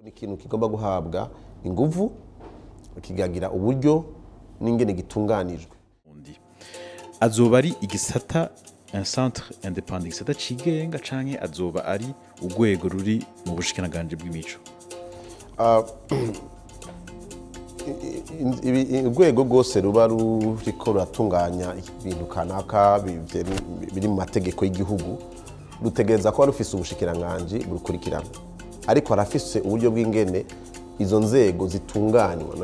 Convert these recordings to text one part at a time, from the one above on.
Ni ikintu kigomba guhabwa inguvu kigagira uburyo n'ingene gitunganijwe. Azoba ari igisata un centre indépendant, igisata cigenga canke azoba ari urwego ruri mu bushikiranganje bw'imico? Urwego rwose ruba ruriko ruratunganya ibintu kanaka biri mu mategeko y'igihugu rutegereza ko rufise ubushikiranganje burukurikirana, ariko arafise uburyo bw'ingene izo nzego zitunganywa.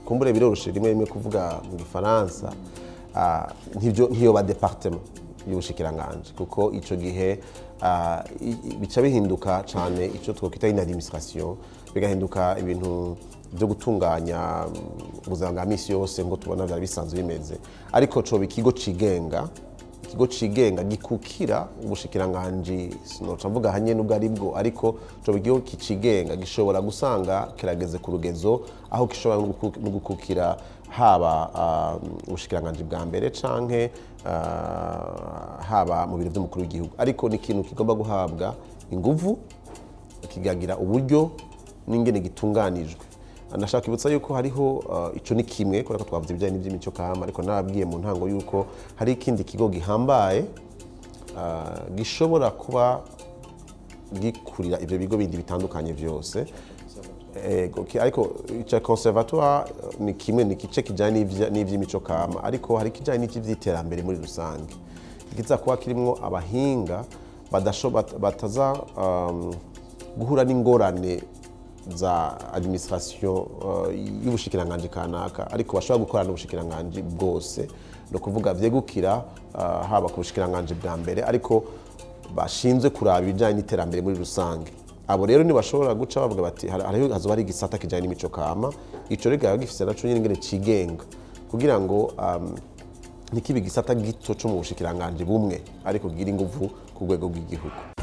Kumbure biroroshe rimwe kuvuga mu Gifaransa ntiyo ba département y'ubushikiranganje, kuko ico gihe bica bihinduka cane ico twokwita une administration, bigahinduka ibintu byo gutunganya ubuzima bwa misi yose ngo tubona byari bisanzwe bimeze. Ariko coba ikigo cigenga gikukira ubushikiranganje, sinoca mvuga hanye nubwo ari bwo, ariko coba igiho kicigenga gishobora gusanga kirageze ku rugezo aho gishobora no gukukira haba ubushikiranganje bwa mbere canke haba mu biro by'umukuru w'igihugu. Ariko ni ikintu kigomba guhabwa inguvu kigagira uburyo n'ingene gitunganijwe. Nashaka ibutsa yuko hariho ico ni kimwe kubera ko twavuze ibijanye n'ivy'imico kama, ariko narabwiye mu ntango yuko hari ikindi kigo gihambaye gishobora kuba gikurira ivyo bigo bindi bitandukanye vyose. Ariko ica conservatoire ni kimwe, ni igice kijanye n'ivy'imico kama, ariko hari kijanye n'ivy'iterambere muri rusange kiza kuba kirimwo abahinga bataza guhura n'ingorane za administration y'ubushikiranganje kanaka, ariko bashobora gukorana n'ubushikiranganje bwose, no kuvuga vyegukira haba ku bushikiranganje bwa mbere, ariko bashinzwe kuraba ibijanye n'iterambere muri rusange. Abo rero ntibashobora guca bavuga bati hazoba ari igisata kijanye n'imico kama, ico rero gifise naco nyine ingene cigenga kugira ngo ntikibe igisata gito co mu bushikiranganje bumwe, ariko kigira inguvu ku rwego rw'igihugu.